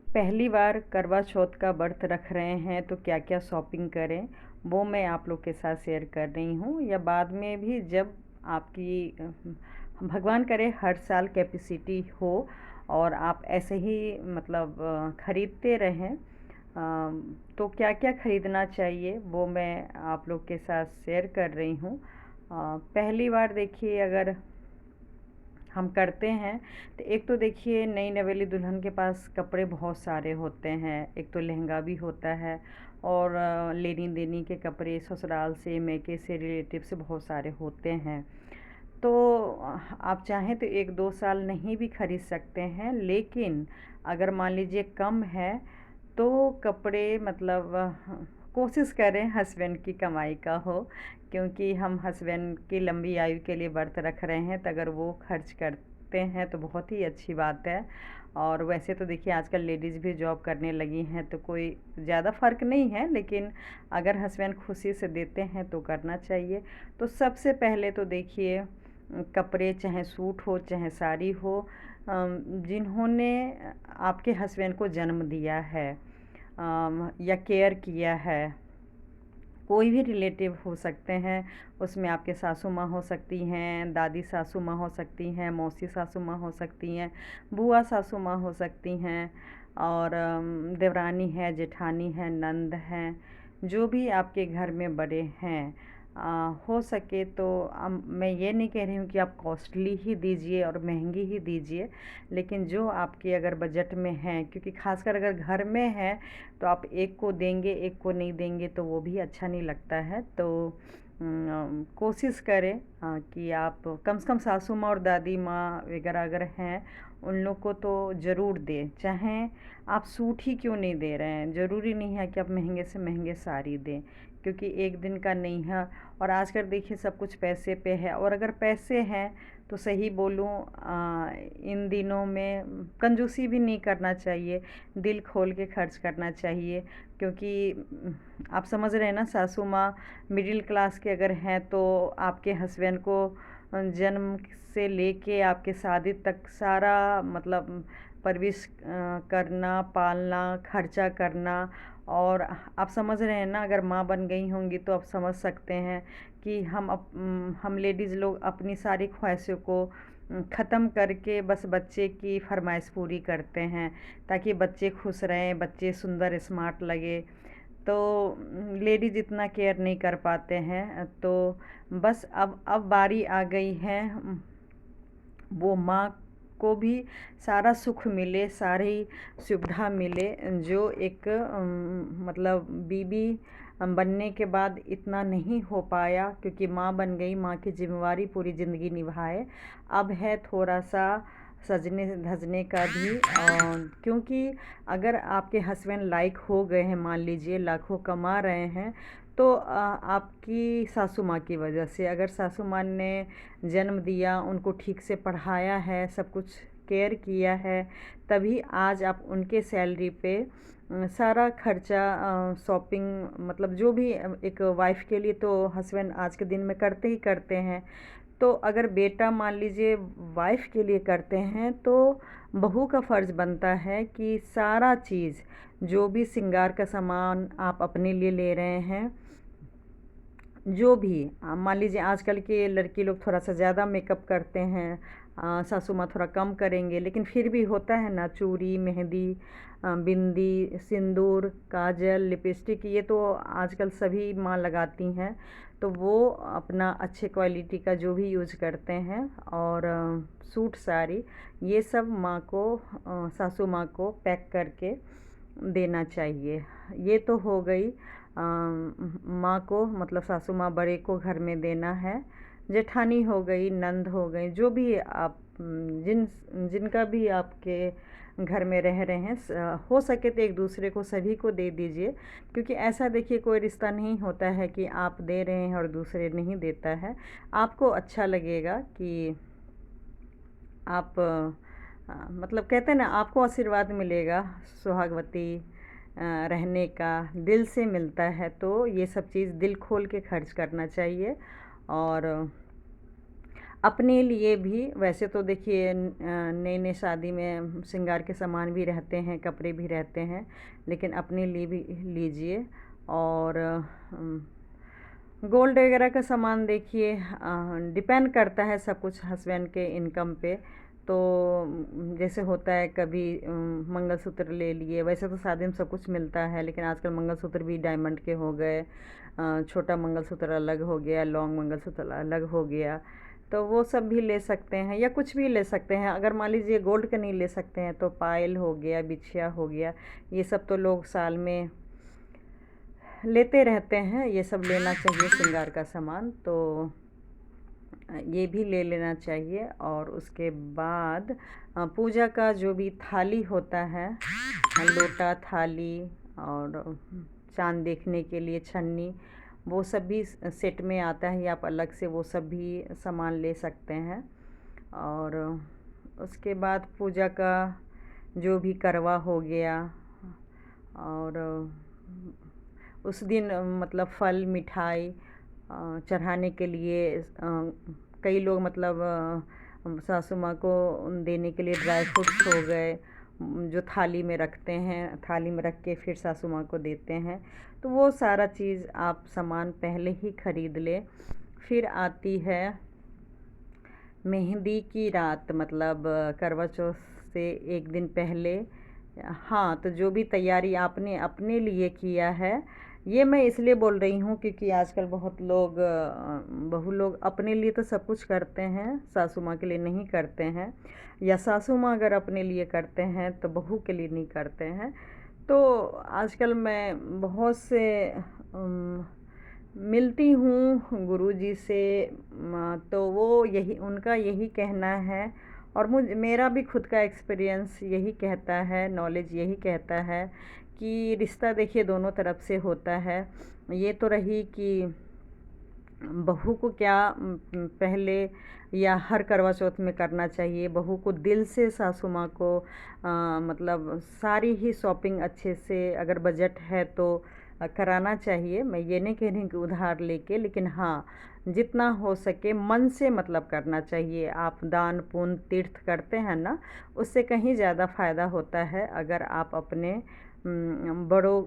पहली बार करवा चौथ का व्रत रख रहे हैं तो क्या क्या शॉपिंग करें, वो मैं आप लोग के साथ शेयर कर रही हूँ। या बाद में भी जब आपकी भगवान करे हर साल कैपेसिटी हो और आप ऐसे ही मतलब ख़रीदते रहें, तो क्या क्या ख़रीदना चाहिए वो मैं आप लोग के साथ शेयर कर रही हूँ। पहली बार देखिए, अगर हम करते हैं तो एक तो देखिए नई नवेली दुल्हन के पास कपड़े बहुत सारे होते हैं। एक तो लहंगा भी होता है और लेनी देनी के कपड़े ससुराल से मैके से रिलेटिव से बहुत सारे होते हैं। तो आप चाहें तो 1-2 साल नहीं भी खरीद सकते हैं, लेकिन अगर मान लीजिए कम है तो कपड़े मतलब कोशिश करें हस्बैंड की कमाई का हो, क्योंकि हम हस्बैंड की लंबी आयु के लिए व्रत रख रहे हैं, तो अगर वो खर्च करते हैं तो बहुत ही अच्छी बात है। और वैसे तो देखिए आजकल लेडीज़ भी जॉब करने लगी हैं तो कोई ज़्यादा फ़र्क नहीं है, लेकिन अगर हस्बैंड खुशी से देते हैं तो करना चाहिए। तो सबसे पहले तो देखिए कपड़े, चाहे सूट हो चाहे साड़ी हो, जिन्होंने आपके हस्बैंड को जन्म दिया है या केयर किया है, कोई भी रिलेटिव हो सकते हैं। उसमें आपके सासू माँ हो सकती हैं, दादी सासू माँ हो सकती हैं, मौसी सासू माँ हो सकती हैं, बुआ सासू माँ हो सकती हैं, और देवरानी है, जेठानी है, नंद हैं, जो भी आपके घर में बड़े हैं। हो सके तो मैं ये नहीं कह रही हूँ कि आप कॉस्टली ही दीजिए और महंगी ही दीजिए, लेकिन जो आपके अगर बजट में है, क्योंकि खासकर अगर घर में है तो आप एक को देंगे एक को नहीं देंगे तो वो भी अच्छा नहीं लगता है। तो कोशिश करें कि आप कम से कम सासू माँ और दादी माँ वगैरह अगर हैं उन लोग को तो ज़रूर दें। चाहे आप सूट ही क्यों नहीं दे रहे हैं, ज़रूरी नहीं है कि आप महंगे से महंगे साड़ी दें, क्योंकि एक दिन का नहीं है। और आजकल देखिए सब कुछ पैसे पे है, और अगर पैसे हैं तो सही बोलूँ इन दिनों में कंजूसी भी नहीं करना चाहिए, दिल खोल के खर्च करना चाहिए। क्योंकि आप समझ रहे हैं ना, सासू माँ मिडिल क्लास के अगर हैं तो आपके हस्बैंड को जन्म से लेके आपके शादी तक सारा मतलब परवरिश करना, पालना, खर्चा करना। और आप समझ रहे हैं ना, अगर माँ बन गई होंगी तो आप समझ सकते हैं कि हम लेडीज़ लोग अपनी सारी ख्वाहिशों को ख़त्म करके बस बच्चे की फरमाइश पूरी करते हैं, ताकि बच्चे खुश रहें, बच्चे सुंदर स्मार्ट लगे। तो लेडीज़ इतना केयर नहीं कर पाते हैं। तो बस अब बारी आ गई है, वो माँ को भी सारा सुख मिले, सारी सुविधा मिले, जो एक मतलब बीवी बनने के बाद इतना नहीं हो पाया, क्योंकि माँ बन गई, माँ की जिम्मेवारी पूरी ज़िंदगी निभाए। अब है थोड़ा सा सजने धजने का भी, क्योंकि अगर आपके हस्बैंड लायक हो गए हैं, मान लीजिए लाखों कमा रहे हैं, तो आपकी सासू माँ की वजह से, अगर सासू माँ ने जन्म दिया, उनको ठीक से पढ़ाया है, सब कुछ केयर किया है, तभी आज आप उनके सैलरी पे सारा खर्चा, शॉपिंग, मतलब जो भी एक वाइफ़ के लिए तो हस्बैंड आज के दिन में करते ही करते हैं। तो अगर बेटा मान लीजिए वाइफ़ के लिए करते हैं, तो बहू का फ़र्ज़ बनता है कि सारा चीज़, जो भी श्रृंगार का सामान आप अपने लिए ले रहे हैं, जो भी मान लीजिए आजकल के लड़की लोग थोड़ा सा ज़्यादा मेकअप करते हैं, सासू माँ थोड़ा कम करेंगे, लेकिन फिर भी होता है ना, चूड़ी, मेहंदी, बिंदी, सिंदूर, काजल, लिपस्टिक, ये तो आजकल सभी माँ लगाती हैं। तो वो अपना अच्छे क्वालिटी का जो भी यूज करते हैं, और सूट साड़ी, ये सब माँ को, सासू माँ को पैक करके देना चाहिए। ये तो हो गई माँ को, मतलब सासू माँ बड़े को घर में देना है। जेठानी हो गई, नंद हो गई, जो भी आप जिनका भी आपके घर में रह रहे हैं, हो सके तो एक दूसरे को सभी को दे दीजिए। क्योंकि ऐसा देखिए कोई रिश्ता नहीं होता है कि आप दे रहे हैं और दूसरे नहीं देता है। आपको अच्छा लगेगा कि आप मतलब कहते हैं ना, आपको आशीर्वाद मिलेगा सुहागवती रहने का, दिल से मिलता है। तो ये सब चीज़ दिल खोल के खर्च करना चाहिए। और अपने लिए भी वैसे तो देखिए नई नई शादी में श्रृंगार के सामान भी रहते हैं, कपड़े भी रहते हैं, लेकिन अपने लिए भी लीजिए। और गोल्ड वगैरह का सामान देखिए डिपेंड करता है सब कुछ हस्बैंड के इनकम पे। तो जैसे होता है कभी मंगलसूत्र ले लिए, वैसे तो शादी में सब कुछ मिलता है, लेकिन आजकल मंगलसूत्र भी डायमंड के हो गए, छोटा मंगलसूत्र अलग हो गया, लॉन्ग मंगलसूत्र अलग हो गया। तो वो सब भी ले सकते हैं या कुछ भी ले सकते हैं। अगर मान लीजिए गोल्ड का नहीं ले सकते हैं तो पायल हो गया, बिछिया हो गया, ये सब तो लोग साल में लेते रहते हैं, ये सब लेना चाहिए श्रृंगार का सामान। तो ये भी ले लेना चाहिए। और उसके बाद पूजा का जो भी थाली होता है, लोटा, थाली और चाँद देखने के लिए छन्नी, वो सब भी सेट में आता है, या आप अलग से वो सब भी सामान ले सकते हैं। और उसके बाद पूजा का जो भी करवा हो गया, और उस दिन मतलब फल मिठाई चढ़ाने के लिए कई लोग मतलब सासू माँ को देने के लिए ड्राई फ्रूट्स हो गए जो थाली में रखते हैं, थाली में रख के फिर सासू माँ को देते हैं। तो वो सारा चीज़ आप सामान पहले ही ख़रीद लें। फिर आती है मेहंदी की रात, मतलब करवा चौथ से एक दिन पहले। हाँ, तो जो भी तैयारी आपने अपने लिए किया है, ये मैं इसलिए बोल रही हूँ क्योंकि आजकल बहुत लोग बहू लोग अपने लिए तो सब कुछ करते हैं, सासू माँ के लिए नहीं करते हैं, या सासू माँ अगर अपने लिए करते हैं तो बहू के लिए नहीं करते हैं। तो आजकल मैं बहुत से मिलती हूँ गुरुजी से, तो वो यही उनका यही कहना है, और मेरा भी खुद का एक्सपीरियंस यही कहता है, नॉलेज यही कहता है कि रिश्ता देखिए दोनों तरफ से होता है। ये तो रही कि बहू को क्या पहले या हर करवा चौथ में करना चाहिए, बहू को दिल से सासू माँ को मतलब सारी ही शॉपिंग अच्छे से अगर बजट है तो कराना चाहिए। मैं ये नहीं कह रही कि उधार लेके, लेकिन हाँ जितना हो सके मन से मतलब करना चाहिए। आप दान पुण्य तीर्थ करते हैं ना, उससे कहीं ज़्यादा फ़ायदा होता है अगर आप अपने बड़ों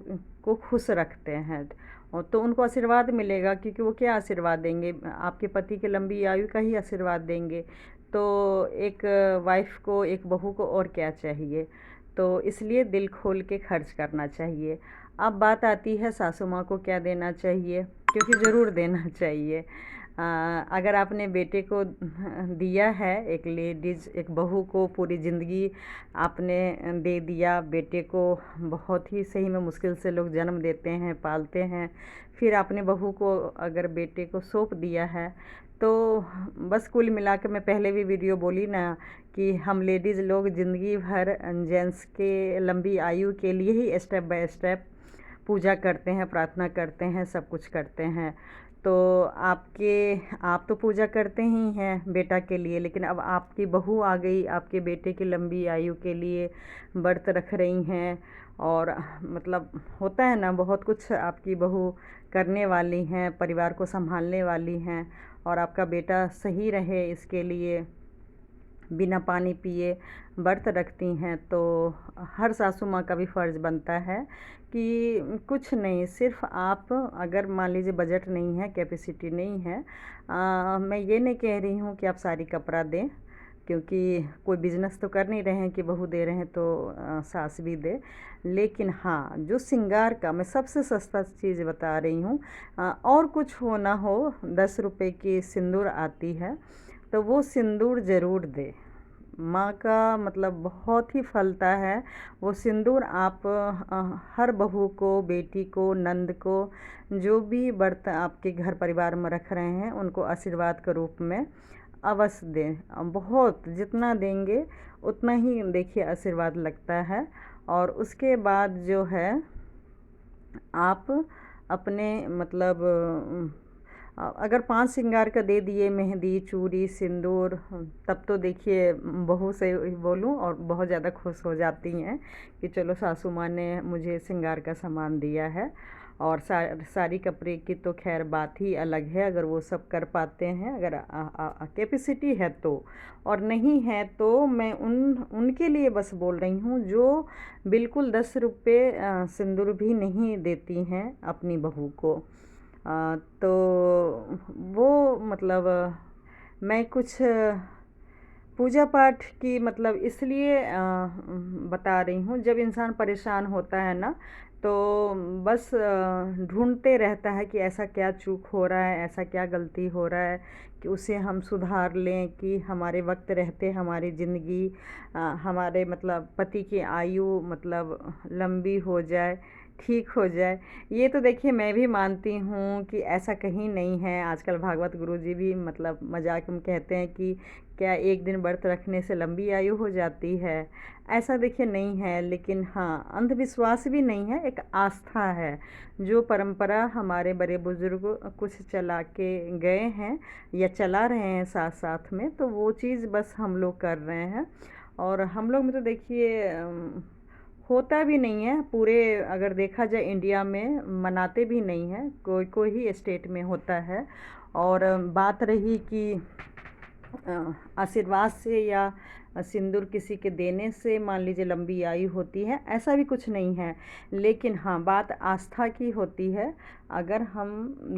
को खुश रखते हैं, और तो उनको आशीर्वाद मिलेगा, क्योंकि वो क्या आशीर्वाद देंगे, आपके पति के लंबी आयु का ही आशीर्वाद देंगे। तो एक वाइफ को, एक बहू को और क्या चाहिए। तो इसलिए दिल खोल के खर्च करना चाहिए। अब बात आती है सासू माँ को क्या देना चाहिए, क्योंकि ज़रूर देना चाहिए। अगर आपने बेटे को दिया है, एक लेडीज़ एक बहू को पूरी ज़िंदगी आपने दे दिया बेटे को, बहुत ही सही में मुश्किल से लोग जन्म देते हैं, पालते हैं, फिर आपने बहू को अगर बेटे को सौंप दिया है, तो बस कुल मिला के मैं पहले भी वीडियो बोली ना कि हम लेडीज़ लोग ज़िंदगी भर जेंट्स के लंबी आयु के लिए ही स्टेप बाय स्टेप पूजा करते हैं, प्रार्थना करते हैं, सब कुछ करते हैं। तो आप तो पूजा करते ही हैं बेटा के लिए, लेकिन अब आपकी बहू आ गई, आपके बेटे की लंबी आयु के लिए व्रत रख रही हैं, और मतलब होता है ना बहुत कुछ आपकी बहू करने वाली हैं, परिवार को संभालने वाली हैं, और आपका बेटा सही रहे इसके लिए बिना पानी पिए व्रत रखती हैं। तो हर सासू माँ का भी फ़र्ज़ बनता है कि कुछ नहीं, सिर्फ आप अगर मान लीजिए बजट नहीं है, कैपेसिटी नहीं है, मैं ये नहीं कह रही हूँ कि आप साड़ी कपड़ा दें, क्योंकि कोई बिज़नेस तो कर नहीं रहे हैं कि बहू दे रहे हैं तो सास भी दे। लेकिन हाँ, जो श्रृंगार का मैं सबसे सस्ता चीज़ बता रही हूँ, और कुछ हो ना हो, 10 रुपए की सिंदूर आती है, तो वो सिंदूर ज़रूर दे। माँ का मतलब बहुत ही फलता है वो सिंदूर। आप हर बहू को, बेटी को, नंद को, जो भी व्रत आपके घर परिवार में रख रहे हैं, उनको आशीर्वाद के रूप में अवश्य दें। बहुत जितना देंगे उतना ही देखिए आशीर्वाद लगता है। और उसके बाद जो है आप अपने मतलब अगर 5 श्रृंगार का दे दिए, मेहंदी, चूड़ी, सिंदूर, तब तो देखिए बहू से बोलूं और बहुत ज़्यादा खुश हो जाती हैं कि चलो सासू माँ ने मुझे श्रृंगार का सामान दिया है। और साड़ी कपड़े की तो खैर बात ही अलग है, अगर वो सब कर पाते हैं, अगर कैपेसिटी है तो। और नहीं है तो मैं उनके लिए बस बोल रही हूँ जो बिल्कुल 10 रुपये सिंदूर भी नहीं देती हैं अपनी बहू को। तो वो मतलब मैं कुछ पूजा पाठ की मतलब इसलिए बता रही हूँ, जब इंसान परेशान होता है ना, तो बस ढूंढते रहता है कि ऐसा क्या चूक हो रहा है, ऐसा क्या गलती हो रहा है कि उसे हम सुधार लें, कि हमारे वक्त रहते हमारी ज़िंदगी, हमारे मतलब पति की आयु मतलब लंबी हो जाए, ठीक हो जाए। ये तो देखिए मैं भी मानती हूँ कि ऐसा कहीं नहीं है। आजकल भागवत गुरु जी भी मतलब मजाक में कहते हैं कि क्या एक दिन व्रत रखने से लंबी आयु हो जाती है। ऐसा देखिए नहीं है, लेकिन हाँ अंधविश्वास भी नहीं है, एक आस्था है जो परंपरा हमारे बड़े बुजुर्ग कुछ चला के गए हैं या चला रहे हैं साथ साथ में, तो वो चीज़ बस हम लोग कर रहे हैं। और हम लोग में तो देखिए होता भी नहीं है पूरे, अगर देखा जाए इंडिया में मनाते भी नहीं हैं, कोई कोई ही स्टेट में होता है। और बात रही कि आशीर्वाद से या सिंदूर किसी के देने से मान लीजिए लंबी आयु होती है, ऐसा भी कुछ नहीं है। लेकिन हाँ बात आस्था की होती है। अगर हम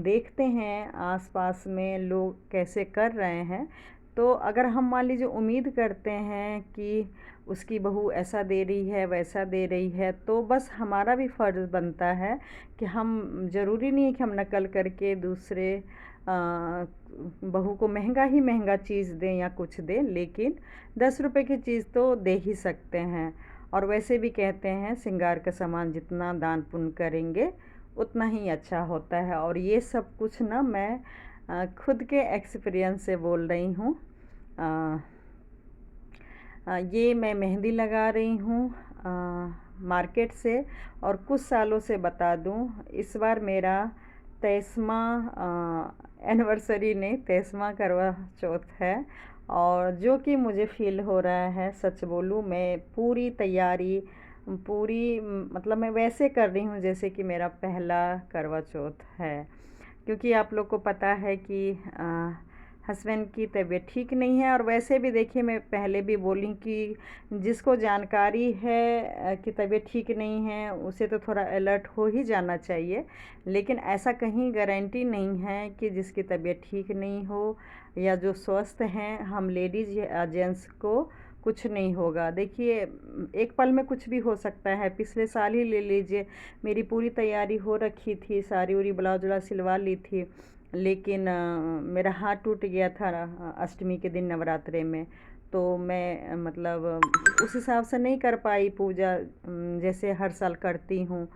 देखते हैं आसपास में लोग कैसे कर रहे हैं, तो अगर हम मान लीजिए उम्मीद करते हैं कि उसकी बहू ऐसा दे रही है वैसा दे रही है, तो बस हमारा भी फ़र्ज़ बनता है कि हम, ज़रूरी नहीं है कि हम नकल करके दूसरे बहू को महंगा ही महंगा चीज़ दें या कुछ दें, लेकिन 10 रुपए की चीज़ तो दे ही सकते हैं। और वैसे भी कहते हैं श्रृंगार का सामान जितना दान पुण्य करेंगे उतना ही अच्छा होता है। और ये सब कुछ ना मैं खुद के एक्सपीरियंस से बोल रही हूँ। ये मैं मेहंदी लगा रही हूँ मार्केट से, और कुछ सालों से बता दूँ, इस बार मेरा 23वां एनिवर्सरी नहीं 23वां करवा चौथ है। और जो कि मुझे फ़ील हो रहा है, सच बोलूँ मैं पूरी तैयारी पूरी मतलब मैं वैसे कर रही हूँ जैसे कि मेरा पहला करवा चौथ है। क्योंकि आप लोग को पता है कि हस्बैंड की तबीयत ठीक नहीं है। और वैसे भी देखिए मैं पहले भी बोली कि जिसको जानकारी है कि तबीयत ठीक नहीं है, उसे तो थोड़ा अलर्ट हो ही जाना चाहिए। लेकिन ऐसा कहीं गारंटी नहीं है कि जिसकी तबीयत ठीक नहीं हो या जो स्वस्थ हैं, हम लेडीज़ या जेंट्स को कुछ नहीं होगा। देखिए एक पल में कुछ भी हो सकता है। पिछले साल ही ले लीजिए, मेरी पूरी तैयारी हो रखी थी, साड़ी उड़ी ब्लाउज व्लाउज सिलवा ली थी, लेकिन मेरा हाथ टूट गया था अष्टमी के दिन नवरात्रे में। तो मैं मतलब उस हिसाब से नहीं कर पाई पूजा जैसे हर साल करती हूँ।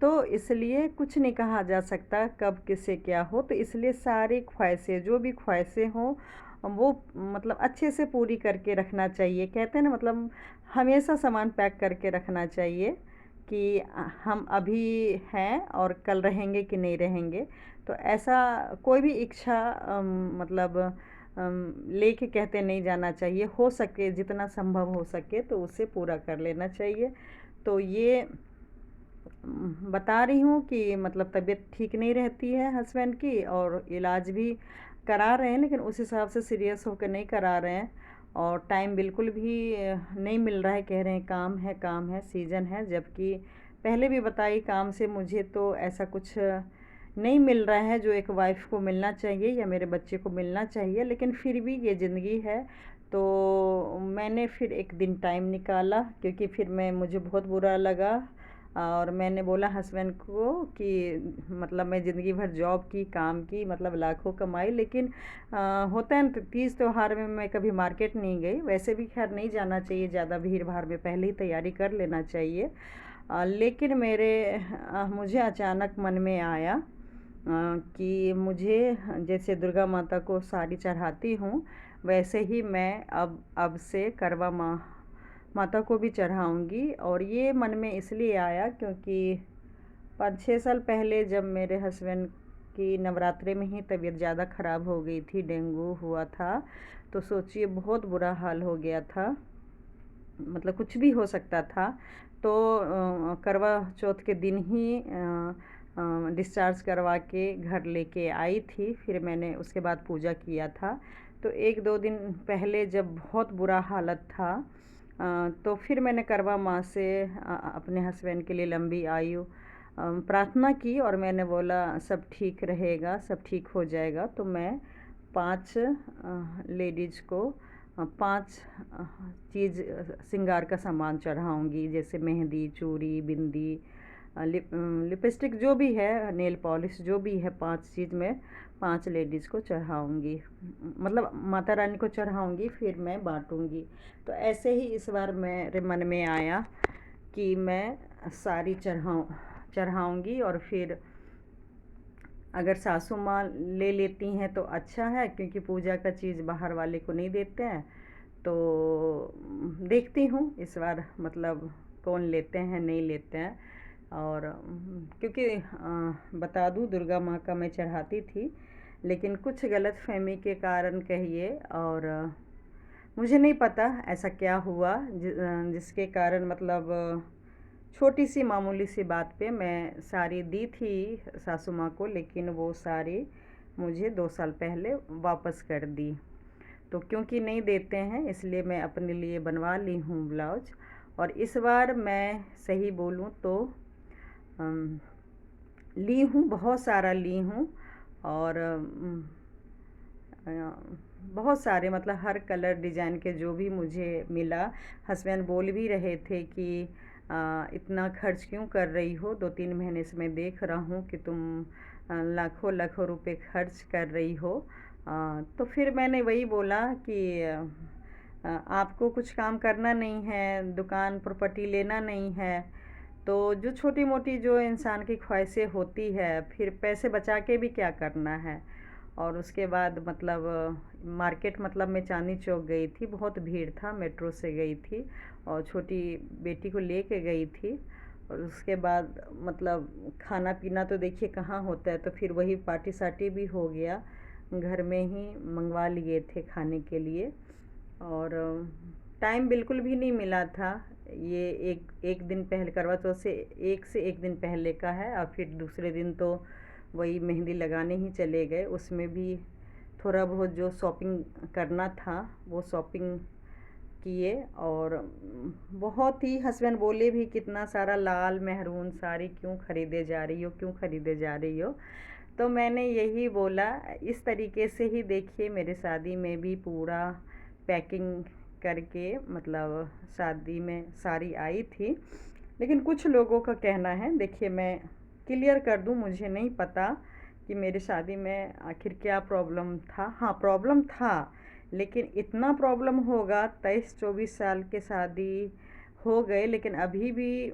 तो इसलिए कुछ नहीं कहा जा सकता कब किससे क्या हो, तो इसलिए सारी ख्वाहिशें जो भी ख्वाहिशें हों वो मतलब अच्छे से पूरी करके रखना चाहिए। कहते हैं ना मतलब हमेशा सामान पैक करके रखना चाहिए कि हम अभी हैं और कल रहेंगे कि नहीं रहेंगे। तो ऐसा कोई भी इच्छा मतलब लेके कहते नहीं जाना चाहिए। हो सके जितना संभव हो सके तो उसे पूरा कर लेना चाहिए। तो ये बता रही हूँ कि मतलब तबीयत ठीक नहीं रहती है हस्बैंड की, और इलाज भी करा रहे हैं, लेकिन उस हिसाब से सीरियस होकर नहीं करा रहे हैं। और टाइम बिल्कुल भी नहीं मिल रहा है, कह रहे हैं काम है सीज़न है। जबकि पहले भी बताई काम से मुझे तो ऐसा कुछ नहीं मिल रहा है जो एक वाइफ को मिलना चाहिए या मेरे बच्चे को मिलना चाहिए। लेकिन फिर भी ये ज़िंदगी है, तो मैंने फिर एक दिन टाइम निकाला, क्योंकि फिर मुझे बहुत बुरा लगा। और मैंने बोला हस्बैंड को कि मतलब मैं ज़िंदगी भर जॉब की, काम की, मतलब लाखों कमाई, लेकिन होता है ना तीज त्योहार में मैं कभी मार्केट नहीं गई। वैसे भी खैर नहीं जाना चाहिए ज़्यादा भीड़ भाड़ में, पहले ही तैयारी कर लेना चाहिए। लेकिन मुझे अचानक मन में आया कि मुझे जैसे दुर्गा माता को साड़ी चढ़ाती हूँ, वैसे ही मैं अब से करवा माता को भी चढ़ाऊँगी। और ये मन में इसलिए आया क्योंकि 5-6 साल पहले जब मेरे हस्बैंड कि नवरात्रे में ही तबीयत ज़्यादा ख़राब हो गई थी, डेंगू हुआ था। तो सोचिए बहुत बुरा हाल हो गया था, मतलब कुछ भी हो सकता था। तो करवा चौथ के दिन ही डिस्चार्ज करवा के घर लेके आई थी। फिर मैंने उसके बाद पूजा किया था। तो 1-2 दिन पहले जब बहुत बुरा हालत था, तो फिर मैंने करवा माँ से अपने हस्बैंड के लिए लंबी आयु प्रार्थना की, और मैंने बोला सब ठीक रहेगा, सब ठीक हो जाएगा। तो मैं 5 लेडीज़ को 5 चीज़ श्रृंगार का सामान चढ़ाऊँगी, जैसे मेहंदी, चूड़ी, बिंदी, लिपस्टिक जो भी है, नेल पॉलिश जो भी है, 5 चीज़ मैं 5 लेडीज़ को चढ़ाऊँगी, मतलब माता रानी को चढ़ाऊँगी, फिर मैं बाँटूँगी। तो ऐसे ही इस बार मेरे मन में आया कि मैं सारी चढ़ाऊँगी, और फिर अगर सासू माँ ले लेती हैं तो अच्छा है, क्योंकि पूजा का चीज़ बाहर वाले को नहीं देते हैं। तो देखती हूँ इस बार, मतलब कौन लेते हैं नहीं लेते हैं। और क्योंकि बता दूँ, दुर्गा माँ का मैं चढ़ाती थी, लेकिन कुछ गलतफहमी के कारण कहिए, और मुझे नहीं पता ऐसा क्या हुआ जिसके कारण, मतलब छोटी सी मामूली सी बात पे मैं साड़ी दी थी सासू माँ को, लेकिन वो साड़ी मुझे 2 साल पहले वापस कर दी। तो क्योंकि नहीं देते हैं, इसलिए मैं अपने लिए बनवा ली हूँ ब्लाउज। और इस बार मैं सही बोलूँ तो ली हूँ, बहुत सारा ली हूँ, और बहुत सारे, मतलब हर कलर डिज़ाइन के जो भी मुझे मिला। हस्बैंड बोल भी रहे थे कि इतना खर्च क्यों कर रही हो, 2-3 महीने से मैं देख रहा हूँ कि तुम लाखों लाखों रुपए खर्च कर रही हो। तो फिर मैंने वही बोला कि आपको कुछ काम करना नहीं है, दुकान प्रॉपर्टी लेना नहीं है, तो जो छोटी मोटी जो इंसान की ख्वाहिशें होती है, फिर पैसे बचा के भी क्या करना है। और उसके बाद मतलब मार्केट, मतलब मैं चांदनी चौक गई थी, बहुत भीड़ था, मेट्रो से गई थी, और छोटी बेटी को लेके गई थी। और उसके बाद मतलब खाना पीना तो देखिए कहाँ होता है, तो फिर वही पार्टी सार्टी भी हो गया, घर में ही मंगवा लिए थे खाने के लिए। और टाइम बिल्कुल भी नहीं मिला था। ये एक दिन पहले, करवा चौथ से एक दिन पहले का है, और फिर दूसरे दिन तो वही मेहंदी लगाने ही चले गए। उसमें भी थोड़ा बहुत जो शॉपिंग करना था वो शॉपिंग किए। और बहुत ही हस्बैंड बोले भी, कितना सारा लाल मेहरून साड़ी क्यों ख़रीदे जा रही हो, क्यों ख़रीदे जा रही हो। तो मैंने यही बोला, इस तरीके से ही देखिए मेरे शादी में भी पूरा पैकिंग करके, मतलब शादी में साड़ी आई थी। लेकिन कुछ लोगों का कहना है, देखिए मैं क्लियर कर दूं, मुझे नहीं पता कि मेरी शादी में आखिर क्या प्रॉब्लम था। हाँ, प्रॉब्लम था, लेकिन इतना प्रॉब्लम होगा, 23-24 साल के शादी हो गए, लेकिन अभी भी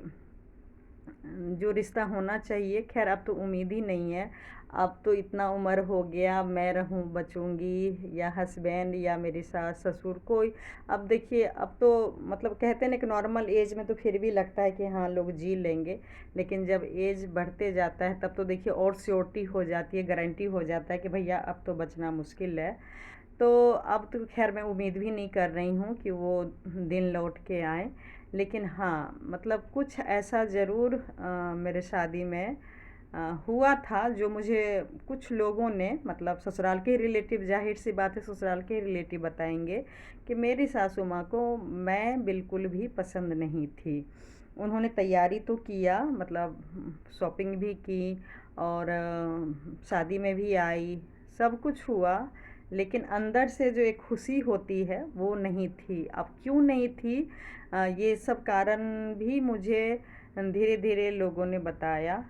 जो रिश्ता होना चाहिए, खैर अब तो उम्मीद ही नहीं है। अब तो इतना उम्र हो गया, मैं रहूं बचूंगी, या हस्बैंड, या मेरी सास ससुर, कोई। अब देखिए, अब तो मतलब कहते हैं ना कि नॉर्मल एज में तो फिर भी लगता है कि हाँ लोग जी लेंगे, लेकिन जब एज बढ़ते जाता है तब तो देखिए और श्योरिटी हो जाती है, गारंटी हो जाता है कि भैया अब तो बचना मुश्किल है। तो अब तो खैर मैं उम्मीद भी नहीं कर रही हूँ कि वो दिन लौट के आए। लेकिन हाँ, मतलब कुछ ऐसा ज़रूर मेरे शादी में हुआ था, जो मुझे कुछ लोगों ने, मतलब ससुराल के रिलेटिव, जाहिर सी बात है ससुराल के रिलेटिव बताएंगे कि मेरी सासू माँ को मैं बिल्कुल भी पसंद नहीं थी। उन्होंने तैयारी तो किया, मतलब शॉपिंग भी की, और शादी में भी आई, सब कुछ हुआ, लेकिन अंदर से जो एक खुशी होती है वो नहीं थी। अब क्यों नहीं थी, ये सब कारण भी मुझे धीरे धीरे लोगों ने बताया।